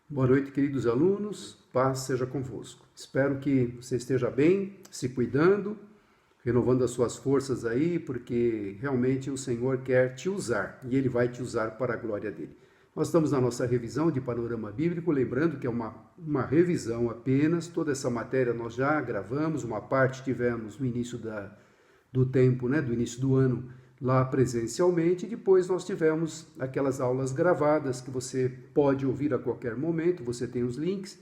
Boa noite, queridos alunos. Paz seja convosco. Espero que você esteja bem, se cuidando, renovando as suas forças aí, porque realmente o Senhor quer te usar e Ele vai te usar para a glória dEle. Nós estamos na nossa revisão de panorama bíblico, lembrando que é uma revisão apenas. Toda essa matéria nós já gravamos, uma parte tivemos no início do tempo, do início do ano, lá presencialmente, e depois nós tivemos aquelas aulas gravadas que você pode ouvir a qualquer momento, você tem os links.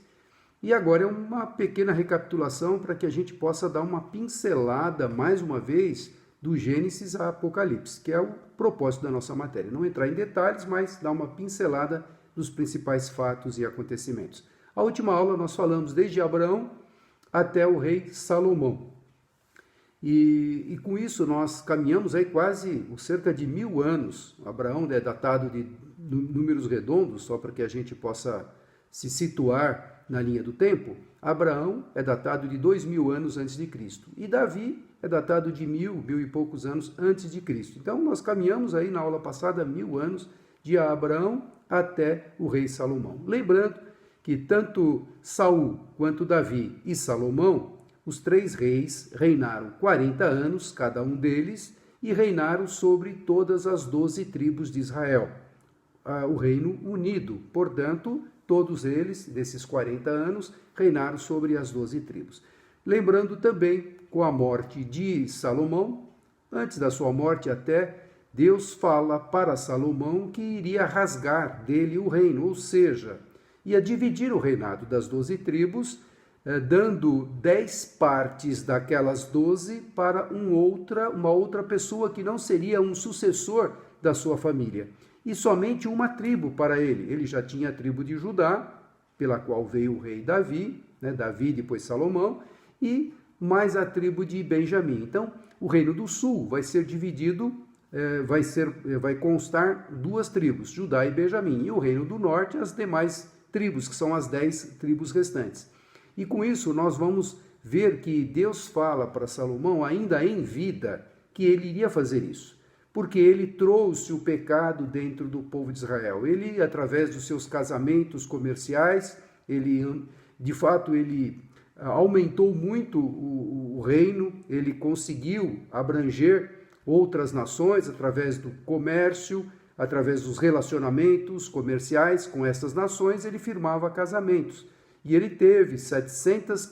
E agora é uma pequena recapitulação para que a gente possa dar uma pincelada, mais uma vez, do Gênesis a Apocalipse, que é o propósito da nossa matéria. Não entrar em detalhes, mas dar uma pincelada dos principais fatos e acontecimentos. A última aula nós falamos desde Abraão até o rei Salomão. E com isso nós caminhamos aí quase cerca de 1000 anos. Abraão é datado de números redondos, só para que a gente possa se situar na linha do tempo. Abraão é datado de 2000 anos antes de Cristo. E Davi é datado de 1000 e poucos anos antes de Cristo. Então nós caminhamos aí na aula passada 1000 anos de Abraão até o rei Salomão. Lembrando que tanto Saul quanto Davi e Salomão, os três reis reinaram 40 anos, cada um deles, e reinaram sobre todas as 12 tribos de Israel. O Reino Unido, portanto, todos eles, desses 40 anos, reinaram sobre as 12 tribos. Lembrando também, com a morte de Salomão, antes da sua morte até, Deus fala para Salomão que iria rasgar dele o reino, ou seja, ia dividir o reinado das 12 tribos, dando 10 partes daquelas 12 para uma outra pessoa que não seria um sucessor da sua família. E somente uma tribo para ele. Ele já tinha a tribo de Judá, pela qual veio o rei Davi, Davi depois Salomão, e mais a tribo de Benjamim. Então, o reino do sul vai ser dividido, vai constar duas tribos, Judá e Benjamim, e o reino do norte, as demais tribos, que são as 10 tribos restantes. E com isso nós vamos ver que Deus fala para Salomão, ainda em vida, que ele iria fazer isso. Porque ele trouxe o pecado dentro do povo de Israel. Ele, através dos seus casamentos comerciais, ele aumentou muito o reino, ele conseguiu abranger outras nações através do comércio, através dos relacionamentos comerciais com essas nações, ele firmava casamentos. E ele teve 700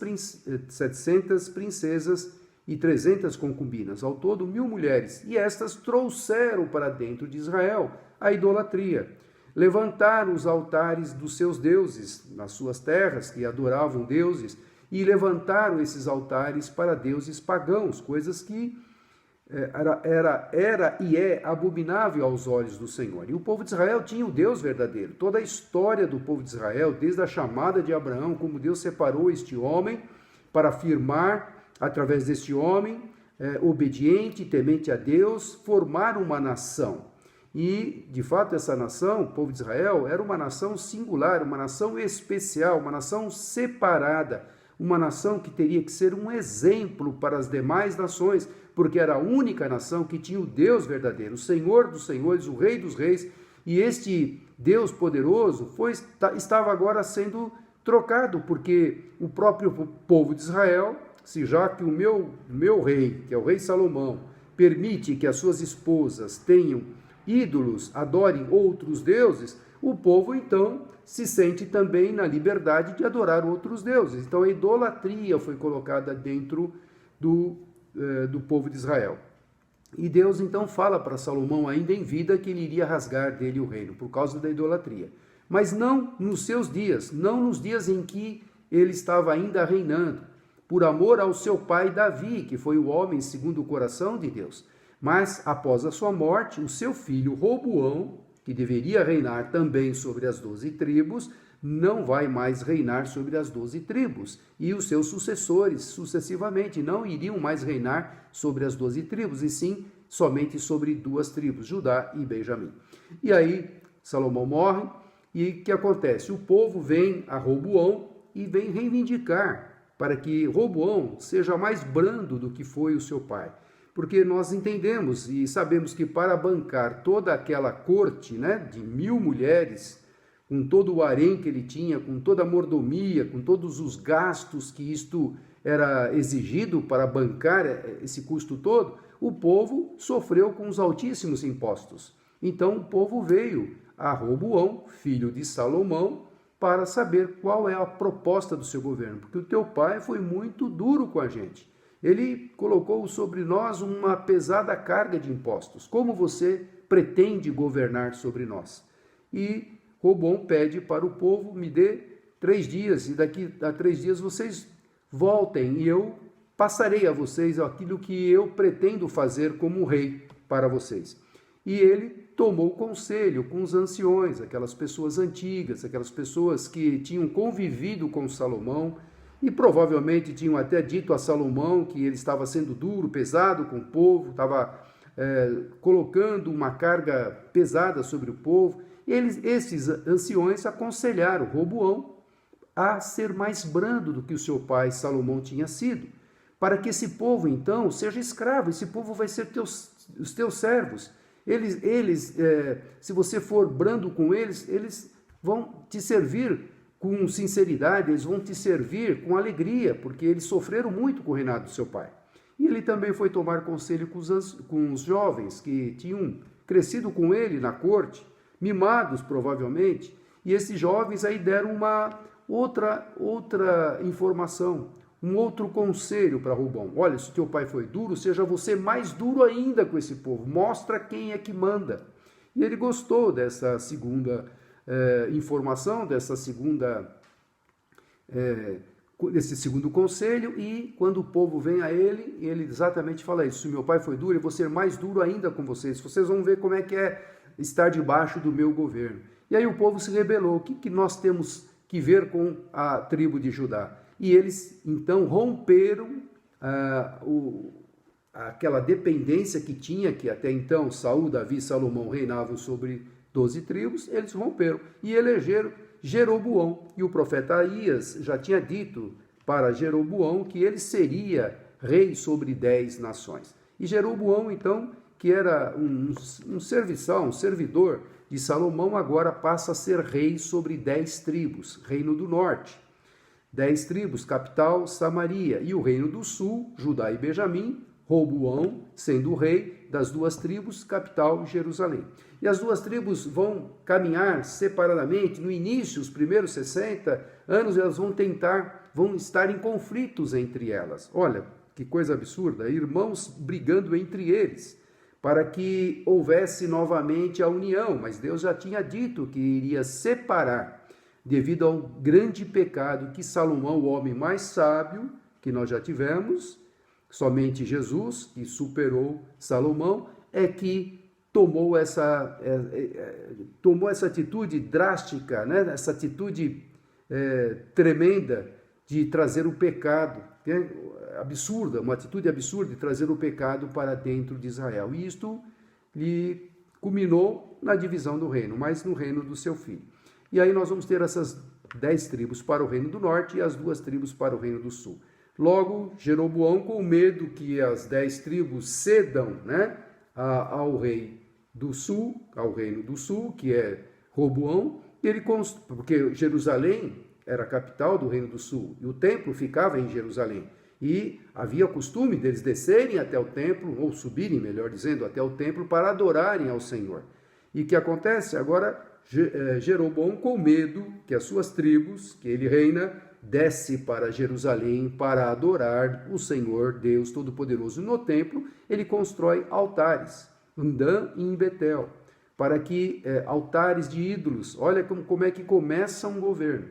princesas e 300 concubinas, ao todo 1000 mulheres. E estas trouxeram para dentro de Israel a idolatria. Levantaram os altares dos seus deuses nas suas terras, que adoravam deuses, e levantaram esses altares para deuses pagãos, coisas que era e é abominável aos olhos do Senhor. E o povo de Israel tinha o Deus verdadeiro. Toda a história do povo de Israel, desde a chamada de Abraão, como Deus separou este homem para afirmar, através deste homem, obediente, temente a Deus, formar uma nação. E, de fato, essa nação, o povo de Israel, era uma nação singular, uma nação especial, uma nação separada, uma nação que teria que ser um exemplo para as demais nações, porque era a única nação que tinha o Deus verdadeiro, o Senhor dos senhores, o Rei dos reis, e este Deus poderoso estava agora sendo trocado, porque o próprio povo de Israel, se já que o meu rei, que é o rei Salomão, permite que as suas esposas tenham ídolos, adorem outros deuses, o povo então se sente também na liberdade de adorar outros deuses. Então a idolatria foi colocada dentro do povo de Israel. E Deus então fala para Salomão, ainda em vida, que ele iria rasgar dele o reino, por causa da idolatria. Mas não nos seus dias, não nos dias em que ele estava ainda reinando, por amor ao seu pai Davi, que foi o homem segundo o coração de Deus. Mas após a sua morte, o seu filho Roboão, que deveria reinar também sobre as 12 tribos, não vai mais reinar sobre as 12 tribos. E os seus sucessores, sucessivamente, não iriam mais reinar sobre as 12 tribos, e sim somente sobre 2 tribos, Judá e Benjamim. E aí Salomão morre, e o que acontece? O povo vem a Roboão e vem reivindicar para que Roboão seja mais brando do que foi o seu pai. Porque nós entendemos e sabemos que para bancar toda aquela corte, de 1000 mulheres, com todo o harém que ele tinha, com toda a mordomia, com todos os gastos que isto era exigido para bancar esse custo todo, o povo sofreu com os altíssimos impostos. Então o povo veio a Roboão, filho de Salomão, para saber qual é a proposta do seu governo, porque o teu pai foi muito duro com a gente. Ele colocou sobre nós uma pesada carga de impostos. Como você pretende governar sobre nós? E Roboão pede para o povo, me dê 3 dias, e daqui a 3 dias vocês voltem, e eu passarei a vocês aquilo que eu pretendo fazer como rei para vocês. E ele tomou conselho com os anciões, aquelas pessoas antigas, aquelas pessoas que tinham convivido com Salomão, e provavelmente tinham até dito a Salomão que ele estava sendo duro, pesado com o povo, estava colocando uma carga pesada sobre o povo. E esses anciões aconselharam Roboão a ser mais brando do que o seu pai Salomão tinha sido, para que esse povo então seja escravo. Esse povo vai ser os teus servos. Se você for brando com eles, eles vão te servir com sinceridade, eles vão te servir com alegria, porque eles sofreram muito com o reinado do seu pai. E ele também foi tomar conselho com os jovens que tinham crescido com ele na corte, mimados provavelmente, e esses jovens aí deram uma outra informação, um outro conselho para Roboão. Olha, se teu pai foi duro, seja você mais duro ainda com esse povo, mostra quem é que manda. E ele gostou dessa segunda informação, desse segundo conselho, e quando o povo vem a ele, ele exatamente fala isso: se meu pai foi duro, eu vou ser mais duro ainda com vocês vão ver como é que é estar debaixo do meu governo. E aí o povo se rebelou. O que nós temos que ver com a tribo de Judá? E eles então romperam aquela dependência que tinha, que até então Saul, Davi e Salomão reinavam sobre 12 tribos, eles romperam e elegeram Jeroboão. E o profeta Aías já tinha dito para Jeroboão que ele seria rei sobre 10 nações. E Jeroboão, então, que era um serviçal, um servidor de Salomão, agora passa a ser rei sobre 10 tribos, Reino do Norte. 10 tribos, capital Samaria, e o Reino do Sul, Judá e Benjamim, Roboão sendo o rei das 2 tribos, capital Jerusalém. E as 2 tribos vão caminhar separadamente. No início, os primeiros 60 anos, elas vão estar em conflitos entre elas. Olha, que coisa absurda, irmãos brigando entre eles, para que houvesse novamente a união, mas Deus já tinha dito que iria separar, devido ao grande pecado que Salomão, o homem mais sábio que nós já tivemos, somente Jesus, que superou Salomão, é que tomou essa atitude drástica, né? Essa atitude tremenda de trazer o pecado, absurda, uma atitude absurda de trazer o pecado para dentro de Israel. E isto lhe culminou na divisão do reino, mas no reino do seu filho. E aí nós vamos ter essas 10 tribos para o reino do norte e as 2 tribos para o reino do sul. Logo, Jeroboão, com medo que as 10 tribos cedam, né, ao rei do sul, ao reino do sul, que é Roboão, porque Jerusalém era a capital do reino do sul, e o templo ficava em Jerusalém. E havia o costume deles descerem até o templo, ou subirem, melhor dizendo, até o templo para adorarem ao Senhor. E o que acontece? Agora, Jeroboão, com medo que as suas tribos, que ele reina, desce para Jerusalém para adorar o Senhor, Deus Todo-Poderoso. No templo, ele constrói altares, em Dan e em Betel, para que altares de ídolos. Olha como é que começa um governo.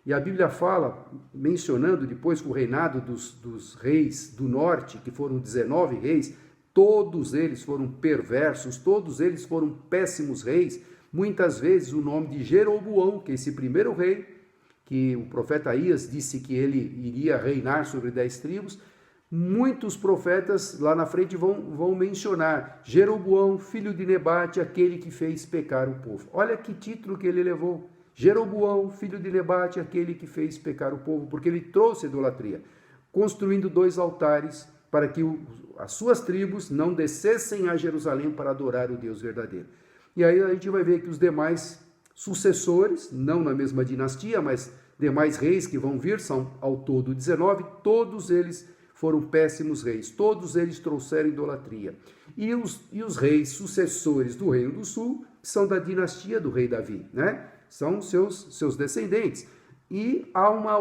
E a Bíblia fala, mencionando depois que o reinado dos reis do norte, que foram 19 reis, todos eles foram perversos, todos eles foram péssimos reis. Muitas vezes o nome de Jeroboão, que é esse primeiro rei, que o profeta Aías disse que ele iria reinar sobre 10 tribos, muitos profetas lá na frente vão mencionar Jeroboão, filho de Nebate, aquele que fez pecar o povo. Olha que título que ele levou. Jeroboão, filho de Nebate, aquele que fez pecar o povo, porque ele trouxe idolatria, construindo 2 altares para que as suas tribos não descessem a Jerusalém para adorar o Deus verdadeiro. E aí a gente vai ver que os demais sucessores, não na mesma dinastia, mas demais reis que vão vir, são ao todo 19, todos eles foram péssimos reis, todos eles trouxeram idolatria. E os reis sucessores do Reino do Sul são da dinastia do rei Davi, né? São seus descendentes. E há uma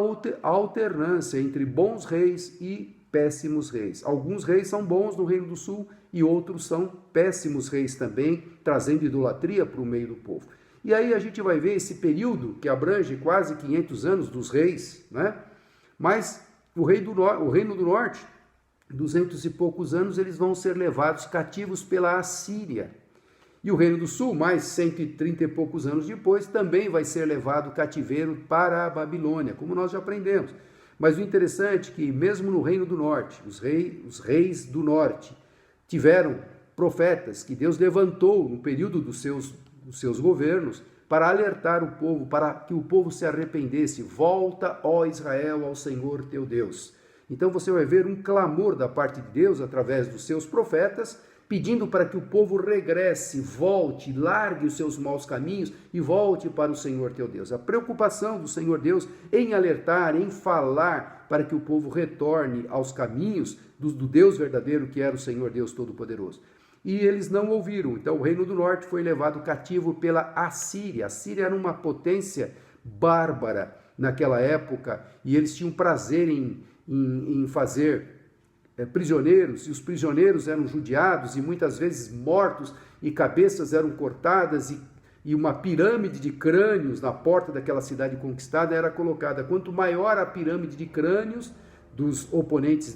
alternância entre bons reis e péssimos reis. Alguns reis são bons no Reino do Sul e outros são péssimos reis também, trazendo idolatria para o meio do povo. E aí a gente vai ver esse período que abrange quase 500 anos dos reis, né? Mas o Reino do Norte, 200 e poucos anos, eles vão ser levados cativos pela Assíria. E o Reino do Sul, mais 130 e poucos anos depois, também vai ser levado cativeiro para a Babilônia, como nós já aprendemos. Mas o interessante é que mesmo no Reino do Norte, os reis do Norte tiveram profetas que Deus levantou no período dos seus governos para alertar o povo, para que o povo se arrependesse. Volta, ó Israel, ao Senhor teu Deus. Então você vai ver um clamor da parte de Deus através dos seus profetas, pedindo para que o povo regresse, volte, largue os seus maus caminhos e volte para o Senhor teu Deus. A preocupação do Senhor Deus em alertar, em falar para que o povo retorne aos caminhos do Deus verdadeiro que era o Senhor Deus Todo-Poderoso. E eles não ouviram. Então o Reino do Norte foi levado cativo pela Assíria. A Síria era uma potência bárbara naquela época e eles tinham prazer em fazer prisioneiros, e os prisioneiros eram judiados e muitas vezes mortos, e cabeças eram cortadas, e uma pirâmide de crânios na porta daquela cidade conquistada era colocada. Quanto maior a pirâmide de crânios dos oponentes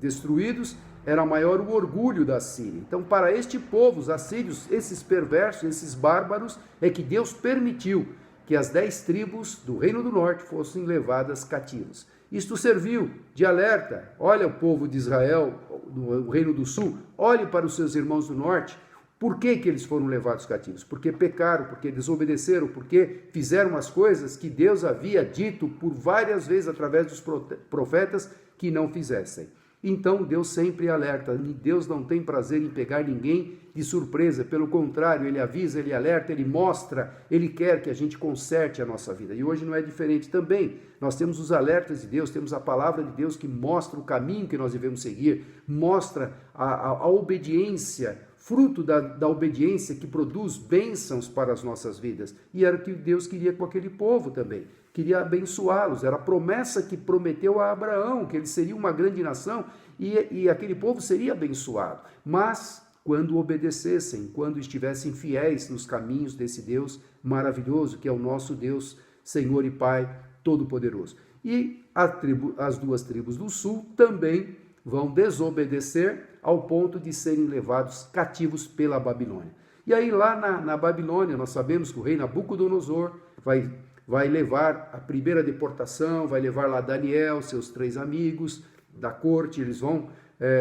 destruídos, era maior o orgulho da Síria. Então, para este povo, os assírios, esses perversos, esses bárbaros, é que Deus permitiu que as 10 tribos do Reino do Norte fossem levadas cativas. Isto serviu de alerta. Olha o povo de Israel, do Reino do Sul, olhe para os seus irmãos do Norte. Por que eles foram levados cativos? Porque pecaram, porque desobedeceram, porque fizeram as coisas que Deus havia dito por várias vezes através dos profetas que não fizessem. Então Deus sempre alerta, Deus não tem prazer em pegar ninguém de surpresa, pelo contrário, Ele avisa, Ele alerta, Ele mostra, Ele quer que a gente conserte a nossa vida. E hoje não é diferente também. Nós temos os alertas de Deus, temos a palavra de Deus que mostra o caminho que nós devemos seguir, mostra a obediência, fruto da obediência que produz bênçãos para as nossas vidas. E era o que Deus queria com aquele povo também. Queria abençoá-los, era a promessa que prometeu a Abraão, que ele seria uma grande nação e aquele povo seria abençoado. Mas quando obedecessem, quando estivessem fiéis nos caminhos desse Deus maravilhoso, que é o nosso Deus, Senhor e Pai Todo-Poderoso. E as 2 tribos do sul também vão desobedecer ao ponto de serem levados cativos pela Babilônia. E aí lá na Babilônia, nós sabemos que o rei Nabucodonosor vai levar a primeira deportação, vai levar lá Daniel, seus 3 amigos da corte, eles vão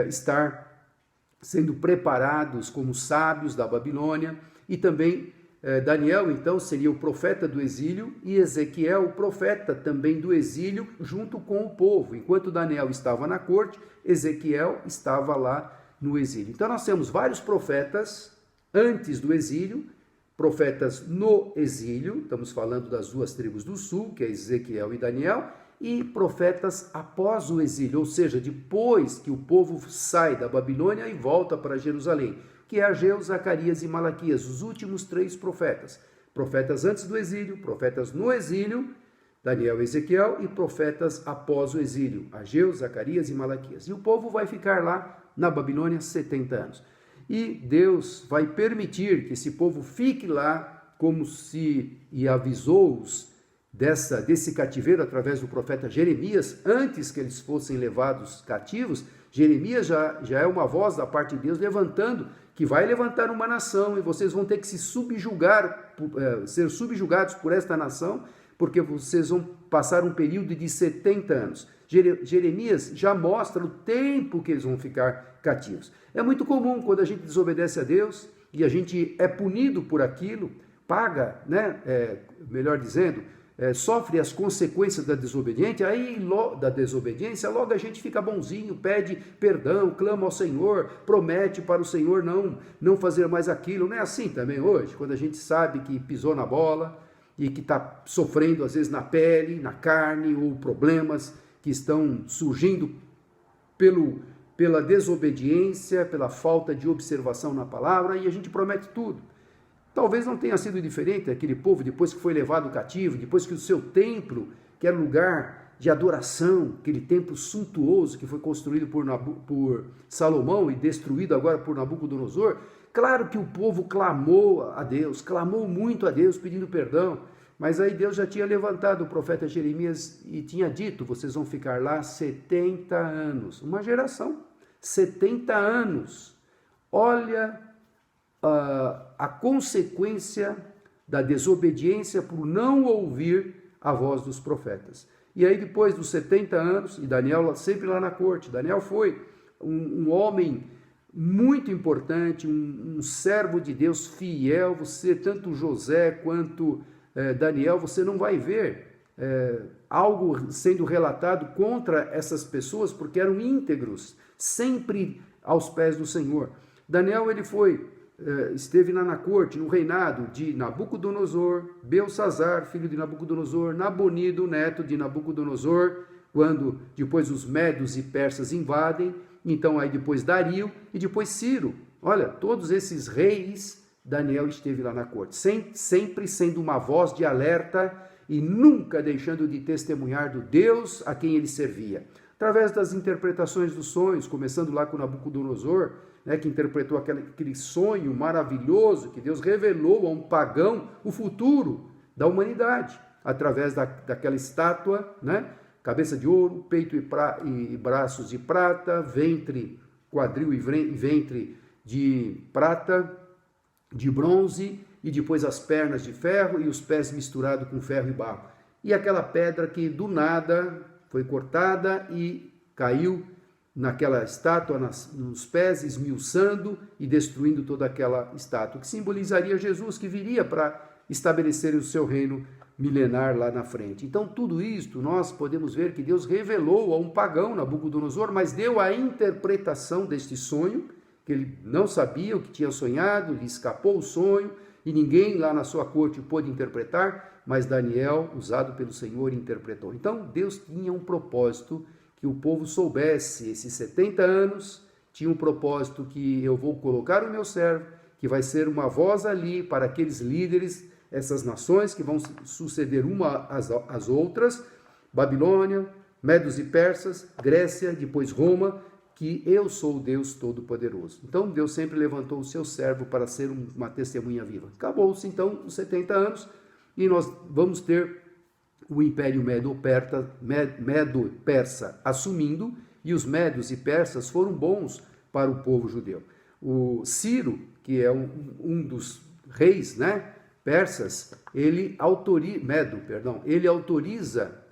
estar sendo preparados como sábios da Babilônia, e também Daniel, então, seria o profeta do exílio, e Ezequiel, o profeta também do exílio, junto com o povo. Enquanto Daniel estava na corte, Ezequiel estava lá no exílio. Então nós temos vários profetas antes do exílio, profetas no exílio, estamos falando das 2 tribos do sul, que é Ezequiel e Daniel, e profetas após o exílio, ou seja, depois que o povo sai da Babilônia e volta para Jerusalém, que é Ageu, Zacarias e Malaquias, os últimos 3 profetas. Profetas antes do exílio, profetas no exílio, Daniel e Ezequiel, e profetas após o exílio, Ageu, Zacarias e Malaquias. E o povo vai ficar lá na Babilônia 70 anos. E Deus vai permitir que esse povo fique lá, como se avisou-os desse cativeiro através do profeta Jeremias, antes que eles fossem levados cativos. Jeremias já é uma voz da parte de Deus levantando, que vai levantar uma nação e vocês vão ter que ser subjugados por esta nação, porque vocês vão passar um período de 70 anos. Jeremias já mostra o tempo que eles vão ficar cativos. É muito comum quando a gente desobedece a Deus e a gente é punido por aquilo, paga, melhor dizendo, sofre as consequências da desobediência, logo a gente fica bonzinho, pede perdão, clama ao Senhor, promete para o Senhor não fazer mais aquilo. Não é assim também hoje, quando a gente sabe que pisou na bola e que está sofrendo às vezes na pele, na carne, ou problemas que estão surgindo pela desobediência, pela falta de observação na palavra, e a gente promete tudo. Talvez não tenha sido diferente aquele povo depois que foi levado cativo, depois que o seu templo, que era lugar de adoração, aquele templo suntuoso que foi construído por Salomão e destruído agora por Nabucodonosor. Claro que o povo clamou a Deus, clamou muito a Deus pedindo perdão, mas aí Deus já tinha levantado o profeta Jeremias e tinha dito: vocês vão ficar lá 70 anos, uma geração, 70 anos. Olha a consequência da desobediência por não ouvir a voz dos profetas. E aí depois dos 70 anos, e Daniel sempre lá na corte, Daniel foi um homem muito importante, um servo de Deus fiel. Você, tanto José quanto Daniel, você não vai ver algo sendo relatado contra essas pessoas, porque eram íntegros, sempre aos pés do Senhor. Daniel, ele esteve lá na corte, no reinado de Nabucodonosor, Belsazar, filho de Nabucodonosor, Nabonido, neto de Nabucodonosor, quando depois os medos e persas invadem, então aí depois Dario e depois Ciro. Olha, todos esses reis, Daniel esteve lá na corte, sempre sendo uma voz de alerta e nunca deixando de testemunhar do Deus a quem ele servia. Através das interpretações dos sonhos, começando lá com Nabucodonosor, que interpretou aquele sonho maravilhoso que Deus revelou a um pagão o futuro da humanidade, através daquela estátua, cabeça de ouro, peito e braços de prata, ventre, quadril e ventre de prata, de bronze, e depois as pernas de ferro e os pés misturados com ferro e barro. E aquela pedra que do nada foi cortada e caiu naquela estátua, nos pés, esmiuçando e destruindo toda aquela estátua, que simbolizaria Jesus, que viria para estabelecer o seu reino milenar lá na frente. Então, tudo isto nós podemos ver que Deus revelou a um pagão, Nabucodonosor, mas deu a interpretação deste sonho, que ele não sabia o que tinha sonhado, lhe escapou o sonho, e ninguém lá na sua corte pôde interpretar, mas Daniel, usado pelo Senhor, interpretou. Então, Deus tinha um propósito que o povo soubesse. Esses 70 anos tinha um propósito que eu vou colocar o meu servo, que vai ser uma voz ali para aqueles líderes, essas nações que vão suceder uma às outras, Babilônia, Medos e Persas, Grécia, depois Roma, que eu sou o Deus Todo-Poderoso. Então Deus sempre levantou o seu servo para ser uma testemunha viva. Acabou-se então os 70 anos e nós vamos ter o Império Medo-Persa assumindo, e os medos e persas foram bons para o povo judeu. O Ciro, que é um dos reis, persas, ele autoriza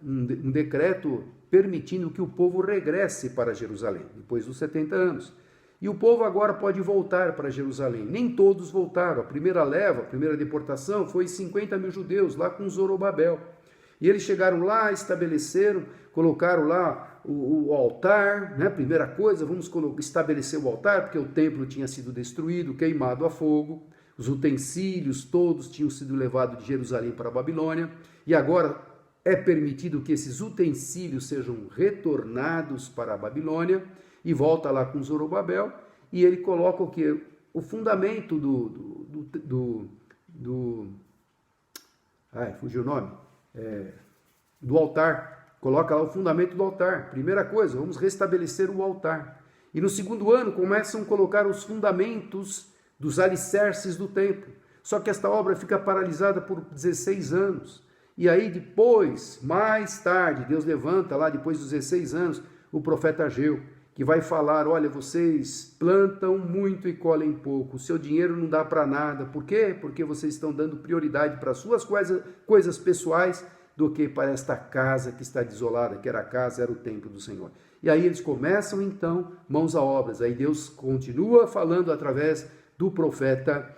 um decreto permitindo que o povo regresse para Jerusalém, depois dos 70 anos. E o povo agora pode voltar para Jerusalém. Nem todos voltaram. A primeira leva, a primeira deportação, foi 50 mil judeus, lá com Zorobabel. E eles chegaram lá, estabeleceram, colocaram lá o altar, Primeira coisa, vamos estabelecer o altar, porque o templo tinha sido destruído, queimado a fogo, os utensílios todos tinham sido levados de Jerusalém para a Babilônia, e agora é permitido que esses utensílios sejam retornados para a Babilônia, e volta lá com Zorobabel, e ele coloca o quê? O fundamento fugiu o nome? Do altar, coloca lá o fundamento do altar. Primeira coisa, vamos restabelecer o altar. E no segundo ano começam a colocar os fundamentos dos alicerces do templo. Só que esta obra fica paralisada por 16 anos. E aí depois, mais tarde, Deus levanta lá, depois dos 16 anos, o profeta Ageu, que vai falar: olha, vocês plantam muito e colhem pouco, o seu dinheiro não dá para nada. Por quê? Porque vocês estão dando prioridade para as suas coisas pessoais do que para esta casa que está desolada, que era a casa, era o templo do Senhor. E aí eles começam então, mãos à obras. Aí Deus continua falando através do profeta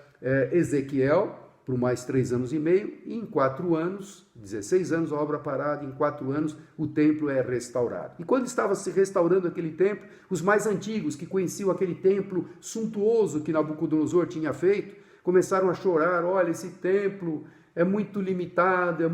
Ezequiel, por mais 3 anos e meio, e em 4 anos, 16 anos a obra parada, em 4 anos o templo é restaurado. E quando estava se restaurando aquele templo, os mais antigos que conheciam aquele templo suntuoso que Nabucodonosor tinha feito, começaram a chorar: olha, esse templo é muito limitado,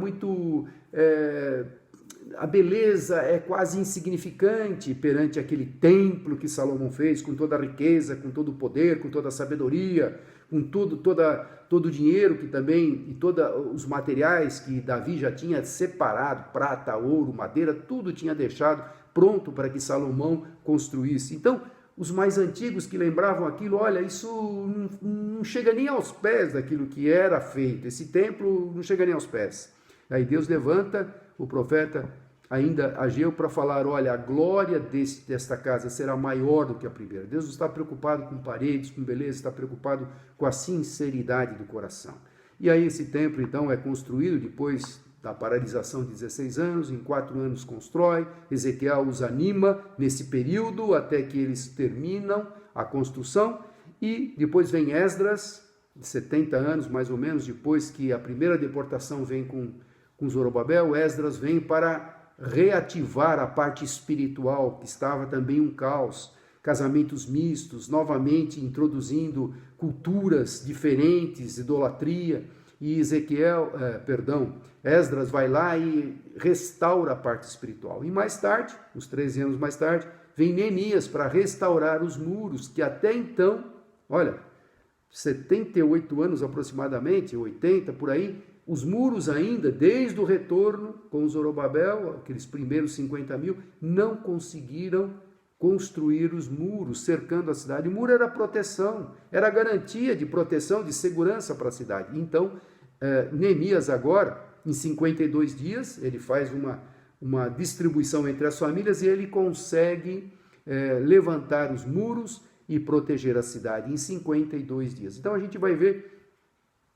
a beleza é quase insignificante perante aquele templo que Salomão fez, com toda a riqueza, com todo o poder, com toda a sabedoria, com todo o dinheiro que também, e todos os materiais que Davi já tinha separado, prata, ouro, madeira, tudo tinha deixado pronto para que Salomão construísse. Então, os mais antigos que lembravam aquilo: olha, isso não chega nem aos pés daquilo que era feito, esse templo não chega nem aos pés. Aí Deus levanta o profeta ainda Ageu para falar: olha, a glória desta casa será maior do que a primeira. Deus não está preocupado com paredes, com beleza, está preocupado com a sinceridade do coração. E aí esse templo então é construído depois da paralisação de 16 anos, em 4 anos constrói. Ezequiel os anima nesse período até que eles terminam a construção, e depois vem Esdras, 70 anos mais ou menos depois que a primeira deportação vem com Zorobabel. Esdras vem para reativar a parte espiritual, que estava também um caos, casamentos mistos, novamente introduzindo culturas diferentes, idolatria. E Esdras vai lá e restaura a parte espiritual. E mais tarde, uns 13 anos mais tarde, vem Neemias para restaurar os muros, que até então, olha, 78 anos aproximadamente, 80 por aí, os muros ainda, desde o retorno com Zorobabel, aqueles primeiros 50 mil, não conseguiram construir os muros cercando a cidade. O muro era proteção, era garantia de proteção, de segurança para a cidade. Então, Neemias agora, em 52 dias, ele faz uma distribuição entre as famílias e ele consegue levantar os muros e proteger a cidade em 52 dias. Então a gente vai ver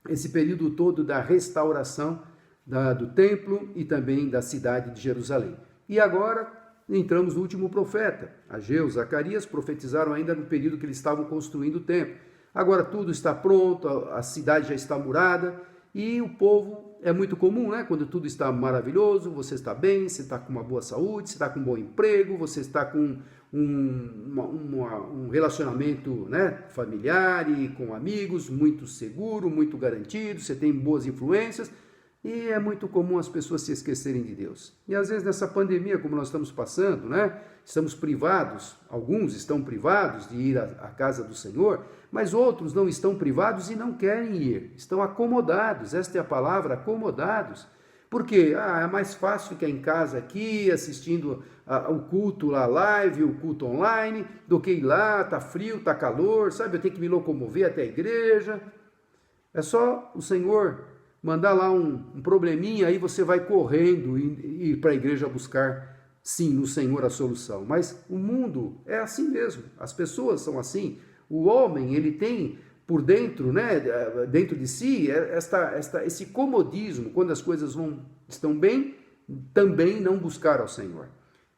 esse período todo da restauração do templo e também da cidade de Jerusalém. E agora entramos no último profeta. Ageu, Zacarias profetizaram ainda no período que eles estavam construindo o templo. Agora tudo está pronto, a cidade já está murada e o povo, é muito comum, né? Quando tudo está maravilhoso, você está bem, você está com uma boa saúde, você está com um bom emprego, você está com um relacionamento, né, familiar e com amigos muito seguro, muito garantido, você tem boas influências, e é muito comum as pessoas se esquecerem de Deus. E às vezes nessa pandemia, como nós estamos passando, né, estamos privados, alguns estão privados de ir à casa do Senhor, mas outros não estão privados e não querem ir, estão acomodados, esta é a palavra, acomodados. Por quê? É mais fácil ficar em casa aqui, assistindo o culto, a live, o culto online, do que ir lá, tá frio, tá calor, sabe? Eu tenho que me locomover até a igreja. É só o Senhor mandar lá um probleminha, aí você vai correndo e ir para a igreja buscar, sim, no Senhor a solução. Mas o mundo é assim mesmo, as pessoas são assim. O homem, ele tem por dentro, né, dentro de si, esse comodismo, quando as coisas estão bem, também não buscar ao Senhor.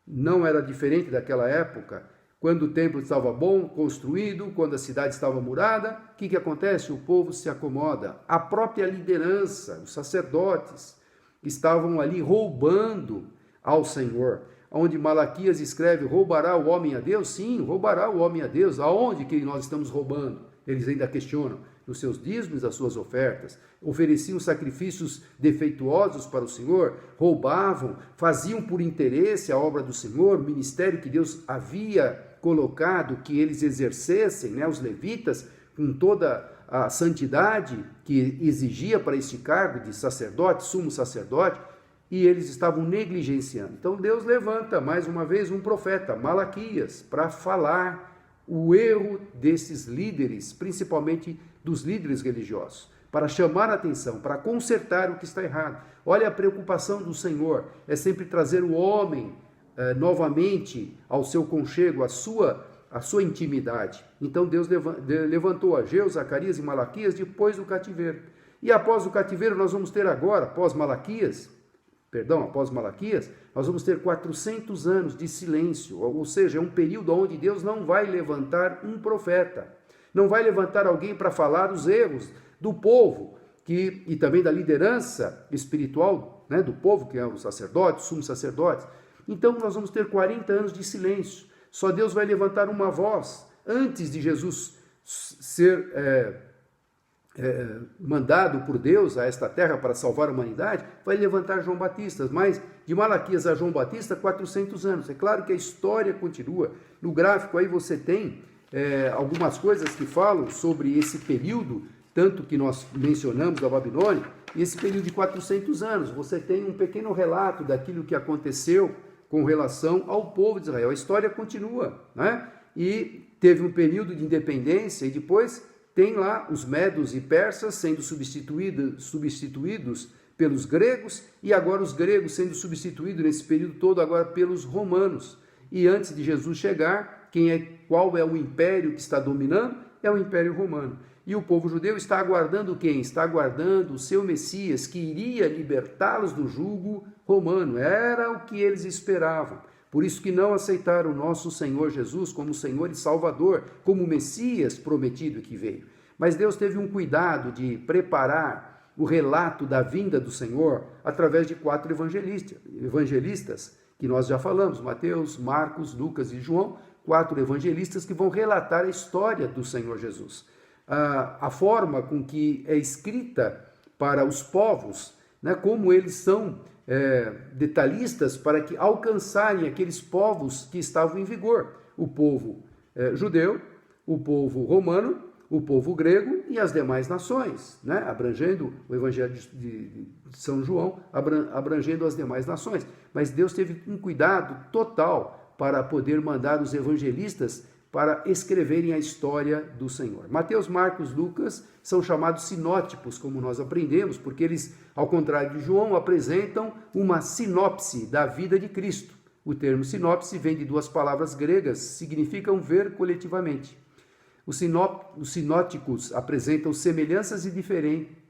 Não era diferente daquela época, quando o templo estava bom, construído, quando a cidade estava murada. O que acontece? O povo se acomoda. A própria liderança, os sacerdotes, estavam ali roubando ao Senhor. Onde Malaquias escreve: roubará o homem a Deus? Sim, roubará o homem a Deus. Aonde que nós estamos roubando? Eles ainda questionam. Nos seus dízimos, as suas ofertas, ofereciam sacrifícios defeituosos para o Senhor, roubavam, faziam por interesse a obra do Senhor, o ministério que Deus havia colocado que eles exercessem, né, os levitas, com toda a santidade que exigia para este cargo de sacerdote, sumo sacerdote, e eles estavam negligenciando. Então Deus levanta mais uma vez um profeta, Malaquias, para falar o erro desses líderes, principalmente dos líderes religiosos, para chamar a atenção, para consertar o que está errado. Olha, a preocupação do Senhor é sempre trazer o homem novamente ao seu conchego, à sua intimidade. Então Deus levantou Ageu, Zacarias e Malaquias depois do cativeiro. E após o cativeiro nós vamos ter agora, após Malaquias, nós vamos ter 400 anos de silêncio, ou seja, é um período onde Deus não vai levantar um profeta, não vai levantar alguém para falar os erros do povo, e também da liderança espiritual, né, do povo, que é os sacerdotes, sumos sacerdotes. Então nós vamos ter 40 anos de silêncio. Só Deus vai levantar uma voz antes de Jesus ser mandado por Deus a esta terra para salvar a humanidade, vai levantar João Batista, mas de Malaquias a João Batista, 400 anos. É claro que a história continua. No gráfico aí você tem algumas coisas que falam sobre esse período, tanto que nós mencionamos da Babilônia, e esse período de 400 anos. Você tem um pequeno relato daquilo que aconteceu com relação ao povo de Israel. A história continua, né? E teve um período de independência e depois tem lá os medos e persas sendo substituídos pelos gregos, e agora os gregos sendo substituídos nesse período todo agora pelos romanos. E antes de Jesus chegar, qual é o império que está dominando? É o Império Romano. E o povo judeu está aguardando quem? Está aguardando o seu Messias, que iria libertá-los do jugo romano. Era o que eles esperavam. Por isso que não aceitaram o nosso Senhor Jesus como Senhor e Salvador, como Messias prometido que veio. Mas Deus teve um cuidado de preparar o relato da vinda do Senhor através de 4 evangelistas, que nós já falamos, Mateus, Marcos, Lucas e João, 4 evangelistas que vão relatar a história do Senhor Jesus. A forma com que é escrita para os povos, né, como eles são detalhistas para que alcançarem aqueles povos que estavam em vigor. O povo judeu, o povo romano, o povo grego e as demais nações, né, abrangendo o Evangelho de São João, abrangendo as demais nações. Mas Deus teve um cuidado total para poder mandar os evangelistas para escreverem a história do Senhor. Mateus, Marcos, Lucas são chamados sinótipos, como nós aprendemos, porque eles, ao contrário de João, apresentam uma sinopse da vida de Cristo. O termo sinopse vem de 2 palavras gregas, significam ver coletivamente. Os sinóticos apresentam semelhanças e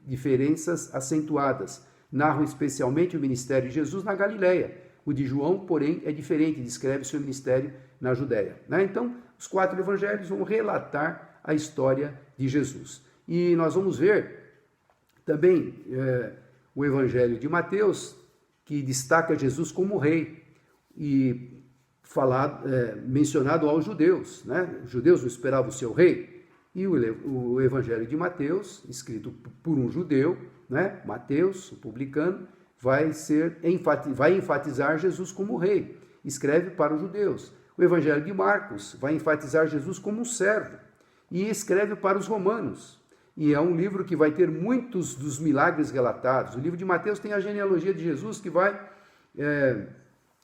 diferenças acentuadas. Narram especialmente o ministério de Jesus na Galileia. O de João, porém, é diferente, descreve seu ministério na Judéia. Então, os 4 evangelhos vão relatar a história de Jesus. E nós vamos ver também o evangelho de Mateus, que destaca Jesus como rei e mencionado aos judeus. Né? Os judeus não esperavam o seu rei. E o evangelho de Mateus, escrito por um judeu, né? Mateus, o publicano, vai enfatizar Jesus como rei. Escreve para os judeus. O evangelho de Marcos vai enfatizar Jesus como um servo e escreve para os romanos. E é um livro que vai ter muitos dos milagres relatados. O livro de Mateus tem a genealogia de Jesus, que vai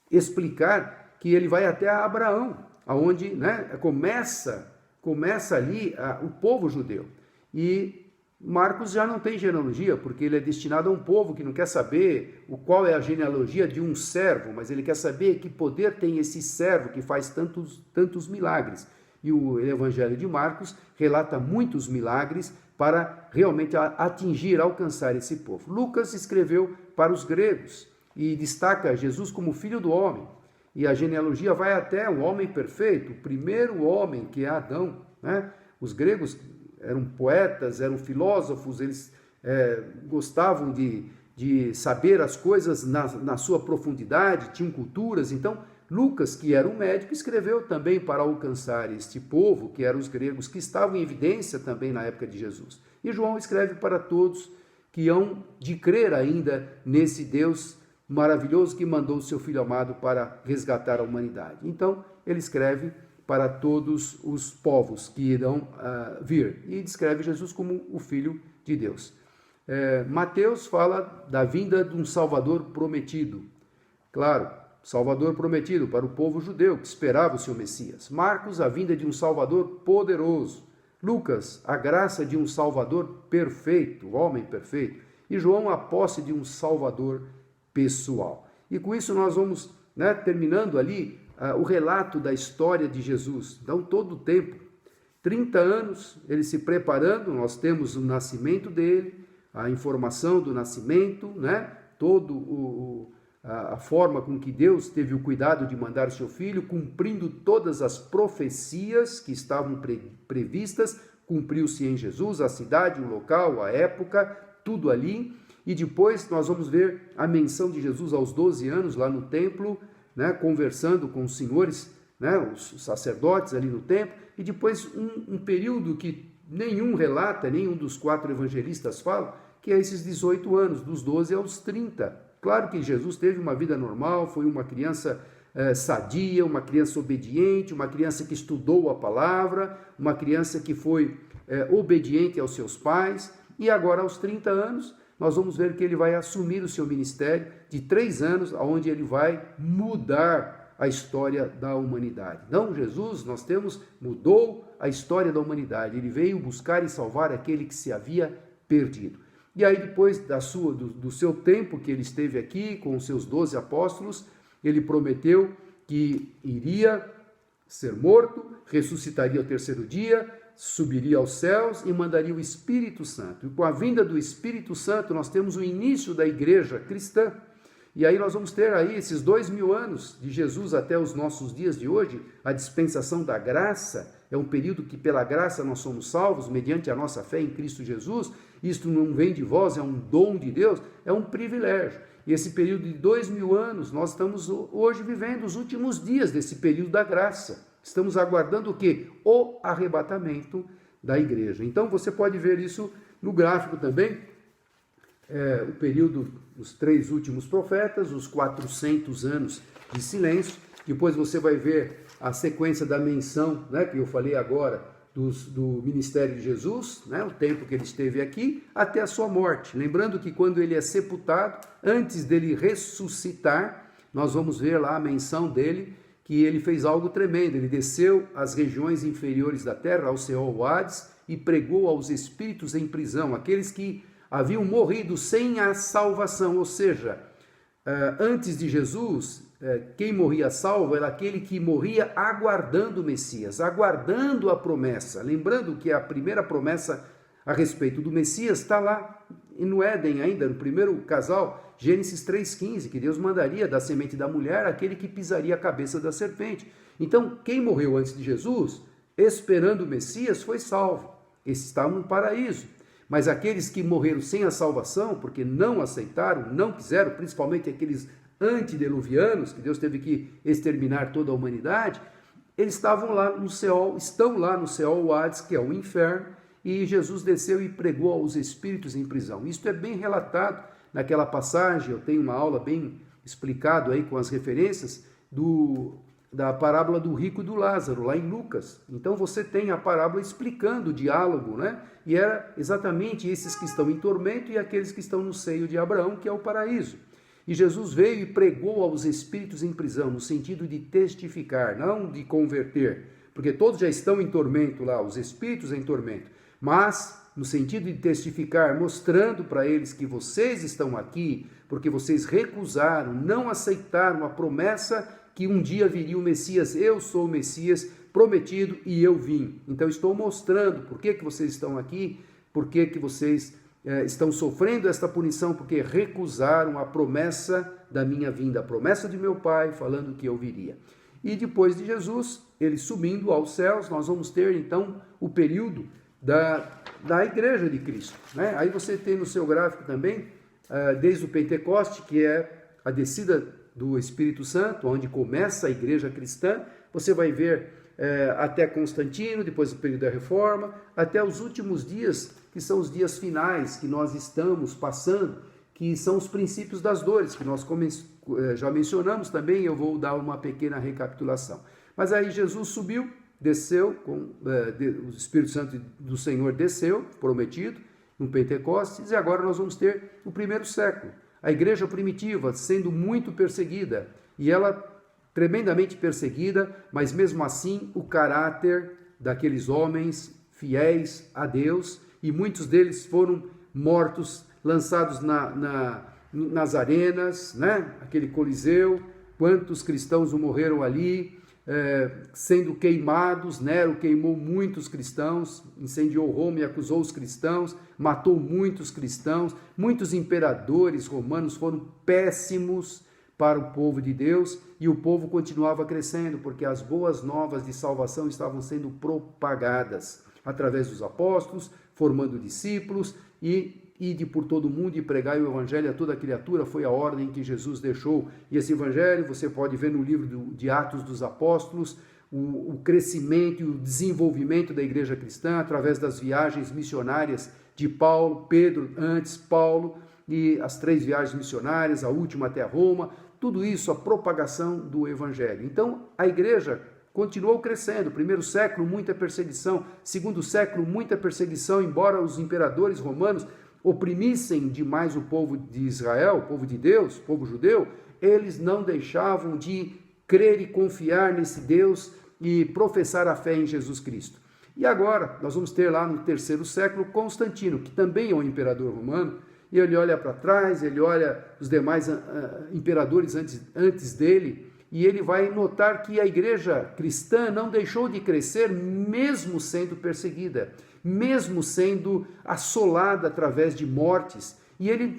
explicar que ele vai até Abraão, aonde, né, começa ali o povo judeu. E Marcos já não tem genealogia, porque ele é destinado a um povo que não quer saber qual é a genealogia de um servo, mas ele quer saber que poder tem esse servo que faz tantos milagres. E o Evangelho de Marcos relata muitos milagres para realmente atingir, alcançar esse povo. Lucas escreveu para os gregos e destaca Jesus como filho do homem. E a genealogia vai até o homem perfeito, o primeiro homem, que é Adão. Né? Os gregos eram poetas, eram filósofos, eles gostavam de saber as coisas na sua profundidade, tinham culturas. Então, Lucas, que era um médico, escreveu também para alcançar este povo, que eram os gregos, que estavam em evidência também na época de Jesus. E João escreve para todos que hão de crer ainda nesse Deus maravilhoso que mandou o seu Filho amado para resgatar a humanidade. Então, ele escreve para todos os povos que irão vir. E descreve Jesus como o Filho de Deus. Mateus fala da vinda de um Salvador prometido. Claro, Salvador prometido para o povo judeu que esperava o seu Messias. Marcos, a vinda de um Salvador poderoso. Lucas, a graça de um Salvador perfeito, homem perfeito. E João, a posse de um Salvador pessoal. E com isso nós vamos, terminando ali o relato da história de Jesus. Então, todo o tempo, 30 anos, ele se preparando, nós temos o nascimento dele, a informação do nascimento, a forma com que Deus teve o cuidado de mandar o seu filho, cumprindo todas as profecias que estavam previstas, cumpriu-se em Jesus, a cidade, o local, a época, tudo ali. E depois nós vamos ver a menção de Jesus aos 12 anos lá no templo, né, conversando com os senhores, né, os sacerdotes ali no templo. E depois um período que nenhum relata, nenhum dos 4 evangelistas fala, que é esses 18 anos, dos 12 aos 30. Claro que Jesus teve uma vida normal, foi uma criança sadia, uma criança obediente, uma criança que estudou a palavra, uma criança que foi obediente aos seus pais, e agora aos 30 anos nós vamos ver que ele vai assumir o seu ministério de 3 anos, onde ele vai mudar a história da humanidade. Não, Jesus, mudou a história da humanidade, ele veio buscar e salvar aquele que se havia perdido. E aí depois do seu tempo que ele esteve aqui com os seus 12 apóstolos, ele prometeu que iria ser morto, ressuscitaria ao 3º dia, subiria aos céus e mandaria o Espírito Santo. E com a vinda do Espírito Santo, nós temos o início da igreja cristã. E aí nós vamos ter aí esses 2000 anos de Jesus até os nossos dias de hoje, a dispensação da graça. É um período que pela graça nós somos salvos, mediante a nossa fé em Cristo Jesus. Isto não vem de vós, é um dom de Deus, é um privilégio. E esse período de 2000 anos, nós estamos hoje vivendo os últimos dias desse período da graça. Estamos aguardando o quê? O arrebatamento da igreja. Então você pode ver isso no gráfico também, o período dos 3 últimos profetas, os 400 anos de silêncio. Depois você vai ver a sequência da menção, né, que eu falei agora, do ministério de Jesus, né, o tempo que ele esteve aqui, até a sua morte. Lembrando que quando ele é sepultado, antes dele ressuscitar, nós vamos ver lá a menção dele, que ele fez algo tremendo. Ele desceu às regiões inferiores da terra, ao Seol, Hades, e pregou aos espíritos em prisão, aqueles que haviam morrido sem a salvação. Ou seja, antes de Jesus, quem morria salvo era aquele que morria aguardando o Messias, aguardando a promessa. Lembrando que a primeira promessa a respeito do Messias está lá no Éden ainda, no primeiro casal, Gênesis 3,15, que Deus mandaria da semente da mulher aquele que pisaria a cabeça da serpente. Então, quem morreu antes de Jesus, esperando o Messias, foi salvo. Esses estavam no paraíso. Mas aqueles que morreram sem a salvação, porque não aceitaram, não quiseram, principalmente aqueles antediluvianos, que Deus teve que exterminar toda a humanidade, eles estavam lá no Seol, estão lá no Seol, o Hades, que é o inferno, e Jesus desceu e pregou aos espíritos em prisão. Isto é bem relatado naquela passagem, eu tenho uma aula bem explicado aí com as referências da parábola do rico e do Lázaro, lá em Lucas. Então você tem a parábola explicando o diálogo, né? E era exatamente esses que estão em tormento e aqueles que estão no seio de Abraão, que é o paraíso. E Jesus veio e pregou aos espíritos em prisão, no sentido de testificar, não de converter, porque todos já estão em tormento lá, os espíritos em tormento, mas no sentido de testificar, mostrando para eles que vocês estão aqui, porque vocês recusaram, não aceitaram a promessa que um dia viria o Messias. Eu sou o Messias prometido e eu vim. Então estou mostrando por que vocês estão aqui, por que vocês estão sofrendo esta punição, porque recusaram a promessa da minha vinda, a promessa de meu Pai, falando que eu viria. E depois de Jesus, ele subindo aos céus, nós vamos ter então o período da igreja de Cristo, né? Aí você tem no seu gráfico também, desde o Pentecoste, que é a descida do Espírito Santo, onde começa a igreja cristã, você vai ver até Constantino, depois do período da Reforma, até os últimos dias, que são os dias finais que nós estamos passando, que são os princípios das dores, que nós já mencionamos também, eu vou dar uma pequena recapitulação. Mas aí Jesus subiu, desceu, o Espírito Santo do Senhor desceu, prometido, no Pentecostes, e agora nós vamos ter o primeiro século. A igreja primitiva sendo muito perseguida, e ela tremendamente perseguida, mas mesmo assim o caráter daqueles homens fiéis a Deus, e muitos deles foram mortos, lançados nas arenas, né? Aquele Coliseu, quantos cristãos morreram ali, sendo queimados. Nero queimou muitos cristãos, incendiou Roma e acusou os cristãos, matou muitos cristãos, muitos imperadores romanos foram péssimos para o povo de Deus, e o povo continuava crescendo, porque as boas novas de salvação estavam sendo propagadas através dos apóstolos, formando discípulos, e ide por todo mundo e pregai o evangelho a toda criatura, foi a ordem que Jesus deixou. E esse evangelho você pode ver no livro de Atos dos Apóstolos, o crescimento e o desenvolvimento da igreja cristã através das viagens missionárias de Paulo, Pedro antes, Paulo, e as 3 viagens missionárias, a última até Roma, tudo isso, a propagação do evangelho. Então, a igreja continuou crescendo. Primeiro século, muita perseguição. Segundo século, muita perseguição, embora os imperadores romanos oprimissem demais o povo de Israel, o povo de Deus, o povo judeu, eles não deixavam de crer e confiar nesse Deus e professar a fé em Jesus Cristo. E agora, nós vamos ter lá no 3º século Constantino, que também é um imperador romano, e ele olha para trás, ele olha os demais imperadores antes dele, e ele vai notar que a igreja cristã não deixou de crescer, mesmo sendo perseguida, mesmo sendo assolada através de mortes. E ele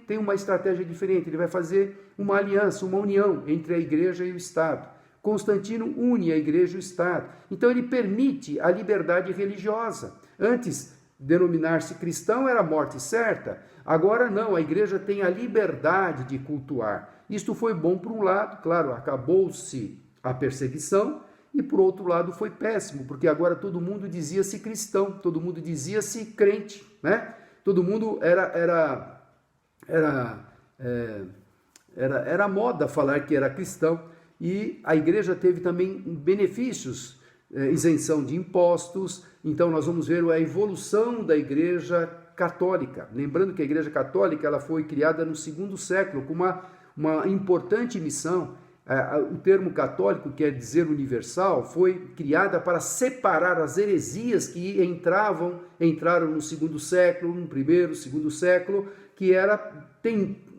tem uma estratégia diferente, ele vai fazer uma aliança, uma união entre a igreja e o Estado. Constantino une a igreja e o Estado. Então ele permite a liberdade religiosa. Antes, denominar-se cristão era morte certa. Agora não, a igreja tem a liberdade de cultuar. Isto foi bom por um lado, claro, acabou-se a perseguição, e por outro lado foi péssimo, porque agora todo mundo dizia-se cristão, todo mundo dizia-se crente, né? Todo mundo era moda falar que era cristão, e a igreja teve também benefícios, isenção de impostos. Então nós vamos ver a evolução da igreja católica. Lembrando que a igreja católica ela foi criada no 2º século com uma importante missão. O termo católico quer dizer universal, foi criada para separar as heresias que entraram no 2º século, no 1º, 2º século, que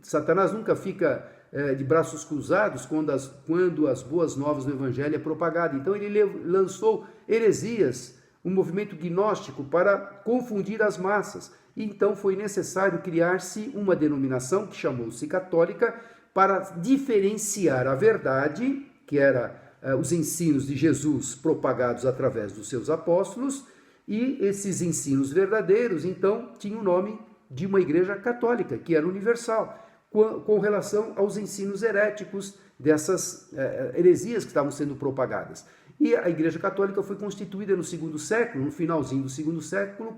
Satanás nunca fica de braços cruzados quando as boas novas do evangelho é propagada. Então ele lançou heresias, um movimento gnóstico para confundir as massas. E então foi necessário criar-se uma denominação que chamou-se católica para diferenciar a verdade, que era os ensinos de Jesus propagados através dos seus apóstolos, e esses ensinos verdadeiros, então, tinham o nome de uma igreja católica, que era universal, com relação aos ensinos heréticos dessas heresias que estavam sendo propagadas. E a igreja católica foi constituída no 2º século, no finalzinho do 2º século,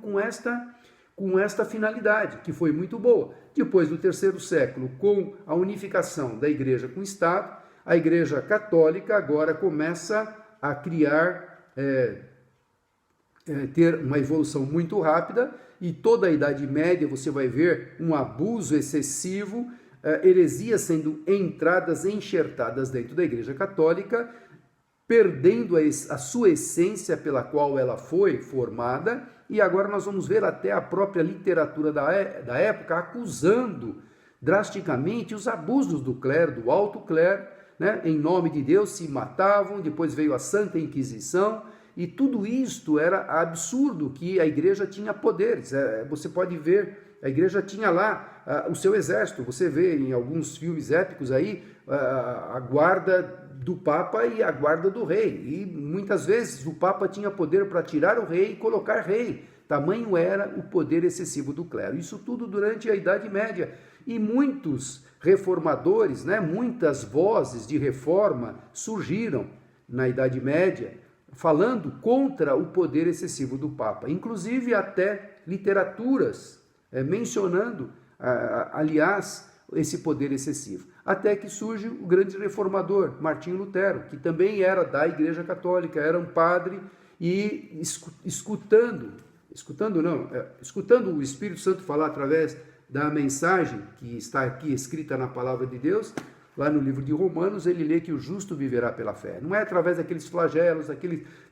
com esta finalidade, que foi muito boa. Depois do 3º século, com a unificação da igreja com o Estado, a igreja católica agora começa a criar, ter uma evolução muito rápida, e toda a Idade Média você vai ver um abuso excessivo, heresias sendo enxertadas dentro da igreja católica, perdendo a sua essência pela qual ela foi formada. E agora nós vamos ver até a própria literatura da época acusando drasticamente os abusos do clero, do alto clero, né? Em nome de Deus se matavam, depois veio a Santa Inquisição, e tudo isto era absurdo, que a igreja tinha poderes. Você pode ver, a igreja tinha lá o seu exército, você vê em alguns filmes épicos aí, a guarda do Papa e a guarda do rei, e muitas vezes o Papa tinha poder para tirar o rei e colocar rei, tamanho era o poder excessivo do clero. Isso tudo durante a Idade Média, e muitos reformadores, né, muitas vozes de reforma surgiram na Idade Média, falando contra o poder excessivo do Papa, inclusive até literaturas mencionando, aliás, esse poder excessivo. Até que surge o grande reformador, Martinho Lutero, que também era da Igreja Católica, era um padre, e escutando o Espírito Santo falar através da mensagem que está aqui escrita na Palavra de Deus, lá no livro de Romanos, ele lê que o justo viverá pela fé. Não é através daqueles flagelos,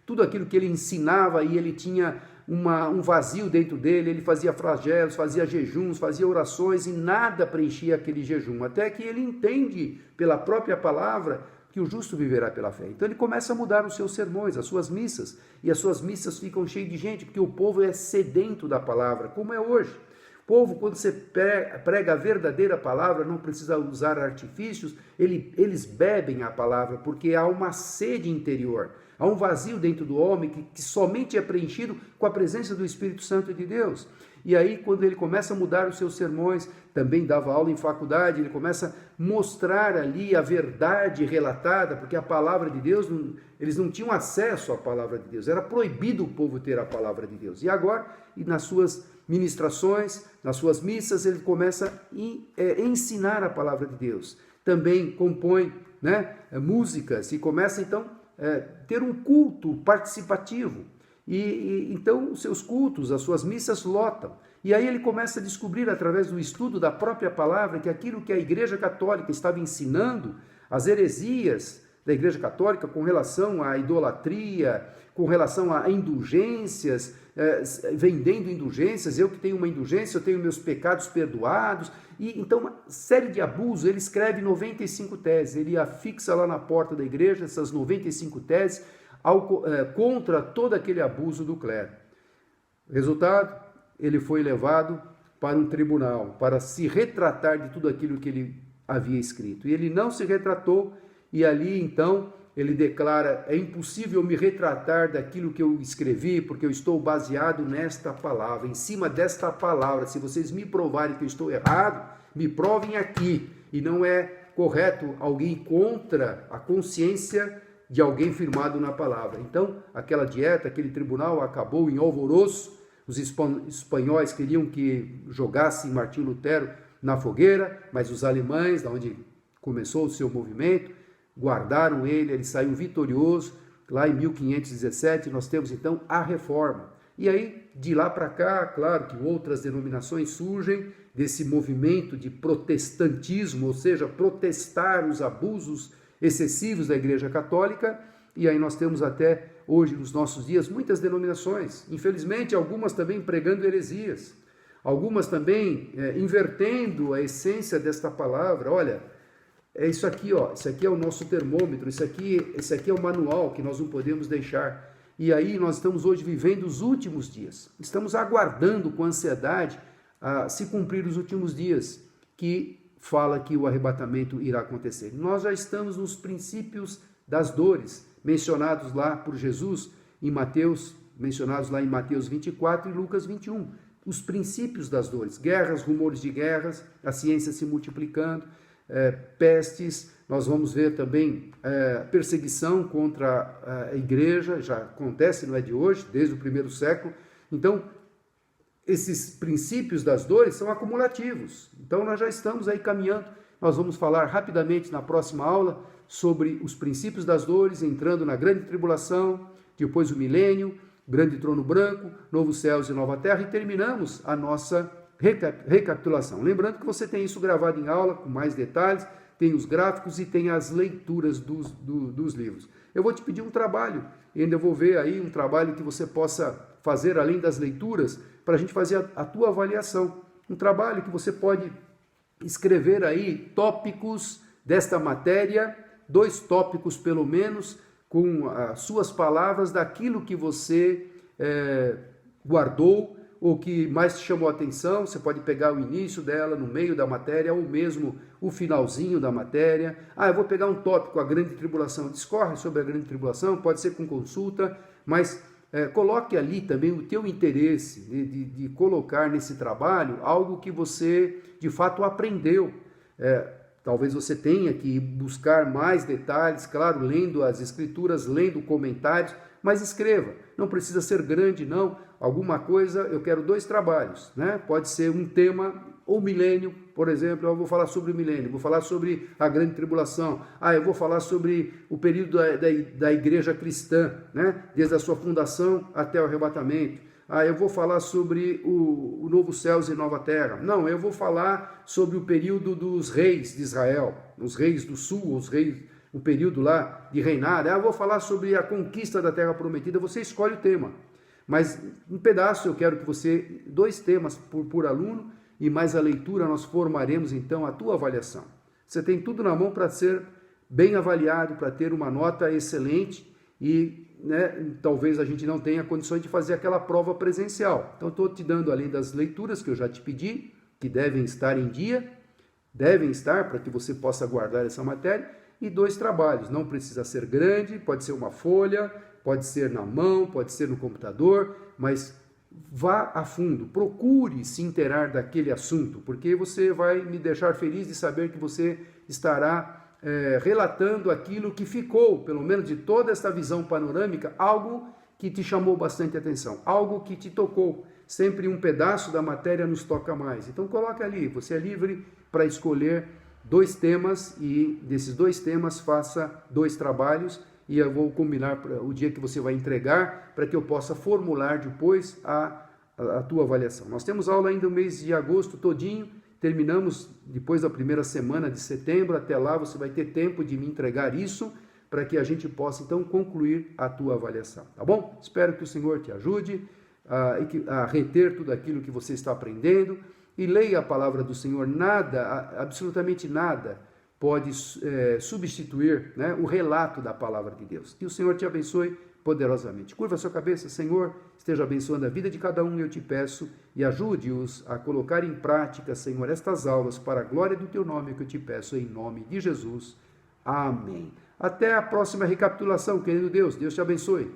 tudo aquilo que ele ensinava, e ele tinha um vazio dentro dele, ele fazia flagelos, fazia jejuns, fazia orações, e nada preenchia aquele jejum, até que ele entende pela própria palavra que o justo viverá pela fé. Então ele começa a mudar os seus sermões, as suas missas, e as suas missas ficam cheias de gente, porque o povo é sedento da palavra, como é hoje. O povo, quando você prega a verdadeira palavra, não precisa usar artifícios, eles bebem a palavra, porque há uma sede interior, há um vazio dentro do homem que somente é preenchido com a presença do Espírito Santo de Deus. E aí, quando ele começa a mudar os seus sermões, também dava aula em faculdade, ele começa a mostrar ali a verdade relatada, porque a palavra de Deus, eles não tinham acesso à palavra de Deus, era proibido o povo ter a palavra de Deus. E agora, nas suas ministrações, nas suas missas, ele começa a ensinar a palavra de Deus. Também compõe, né, músicas e começa então a ter um culto participativo. Então os seus cultos, as suas missas lotam. E aí ele começa a descobrir, através do estudo da própria palavra, que aquilo que a Igreja Católica estava ensinando, as heresias da Igreja Católica com relação à idolatria, com relação a indulgências, vendendo indulgências, eu que tenho uma indulgência, eu tenho meus pecados perdoados, e então uma série de abusos. Ele escreve 95 teses, ele afixa lá na porta da igreja essas 95 teses, contra todo aquele abuso do clero. Resultado, ele foi levado para um tribunal, para se retratar de tudo aquilo que ele havia escrito. E ele não se retratou, e ali então ele declara: é impossível me retratar daquilo que eu escrevi, porque eu estou baseado nesta palavra, em cima desta palavra. Se vocês me provarem que eu estou errado, me provem aqui. E não é correto alguém contra a consciência de alguém firmado na palavra. Então, aquela dieta, aquele tribunal acabou em alvoroço. Os espanhóis queriam que jogassem Martim Lutero na fogueira, mas os alemães, da onde começou o seu movimento, guardaram ele saiu vitorioso. Lá em 1517 nós temos então a Reforma. E aí, de lá para cá, claro que outras denominações surgem desse movimento de protestantismo, ou seja, protestar os abusos excessivos da Igreja Católica, e aí nós temos até hoje, nos nossos dias, muitas denominações, infelizmente algumas também pregando heresias, algumas também invertendo a essência desta palavra. Olha, é isso aqui, ó, isso aqui é o nosso termômetro, isso aqui é o manual que nós não podemos deixar. E aí nós estamos hoje vivendo os últimos dias, estamos aguardando com ansiedade a se cumprir os últimos dias, que fala que o arrebatamento irá acontecer. Nós já estamos nos princípios das dores, mencionados lá por Jesus em Mateus, mencionados lá em Mateus 24 e Lucas 21. Os princípios das dores, guerras, rumores de guerras, a ciência se multiplicando, pestes, nós vamos ver também perseguição contra a igreja, já acontece, não é de hoje, desde o primeiro século. Então, esses princípios das dores são acumulativos. Então, nós já estamos aí caminhando. Nós vamos falar rapidamente na próxima aula sobre os princípios das dores, entrando na grande tribulação, depois o milênio, grande trono branco, novos céus e nova terra, e terminamos a nossa recapitulação. Lembrando que você tem isso gravado em aula, com mais detalhes, tem os gráficos e tem as leituras dos livros. Eu vou te pedir um trabalho, e ainda vou ver aí um trabalho que você possa fazer além das leituras, para a gente fazer a tua avaliação. Um trabalho que você pode escrever aí tópicos desta matéria, 2 tópicos pelo menos, com as suas palavras daquilo que você guardou, ou que mais te chamou a atenção. Você pode pegar o início dela, no meio da matéria, ou mesmo o finalzinho da matéria. Eu vou pegar um tópico, a grande tribulação. Discorre sobre a grande tribulação, pode ser com consulta, mas coloque ali também o teu interesse de colocar nesse trabalho algo que você de fato aprendeu. Talvez você tenha que buscar mais detalhes, claro, lendo as escrituras, lendo comentários, mas escreva. Não precisa ser grande, não. Alguma coisa, eu quero 2 trabalhos, né? Pode ser um tema, ou milênio, por exemplo. Eu vou falar sobre o milênio, vou falar sobre a grande tribulação. Eu vou falar sobre o período da igreja cristã, né? Desde a sua fundação até o arrebatamento. Eu vou falar sobre o novo céus e nova terra. Não, eu vou falar sobre o período dos reis de Israel, os reis do sul, o período lá de reinado. Eu vou falar sobre a conquista da terra prometida. Você escolhe o tema, mas um pedaço eu quero que você, 2 temas por aluno, e mais a leitura, nós formaremos então a tua avaliação. Você tem tudo na mão para ser bem avaliado, para ter uma nota excelente, e talvez a gente não tenha condições de fazer aquela prova presencial. Então, estou te dando, além das leituras que eu já te pedi, que devem estar em dia, devem estar para que você possa guardar essa matéria, e 2 trabalhos. Não precisa ser grande, pode ser uma folha, pode ser na mão, pode ser no computador, mas vá a fundo, procure se inteirar daquele assunto, porque você vai me deixar feliz de saber que você estará relatando aquilo que ficou, pelo menos de toda esta visão panorâmica, algo que te chamou bastante atenção, algo que te tocou. Sempre um pedaço da matéria nos toca mais. Então coloque ali, você é livre para escolher 2 temas e desses 2 temas faça 2 trabalhos e eu vou combinar o dia que você vai entregar para que eu possa formular depois a tua avaliação. Nós temos aula ainda no mês de agosto todinho, terminamos depois da primeira semana de setembro, até lá você vai ter tempo de me entregar isso para que a gente possa então concluir a tua avaliação, tá bom? Espero que o Senhor te ajude a reter tudo aquilo que você está aprendendo e leia a palavra do Senhor. Nada, absolutamente nada, pode substituir o relato da palavra de Deus. Que o Senhor te abençoe poderosamente. Curva a sua cabeça, Senhor, esteja abençoando a vida de cada um, eu te peço, e ajude-os a colocar em prática, Senhor, estas aulas para a glória do teu nome, que eu te peço em nome de Jesus. Amém. Até a próxima recapitulação, querido Deus. Deus te abençoe.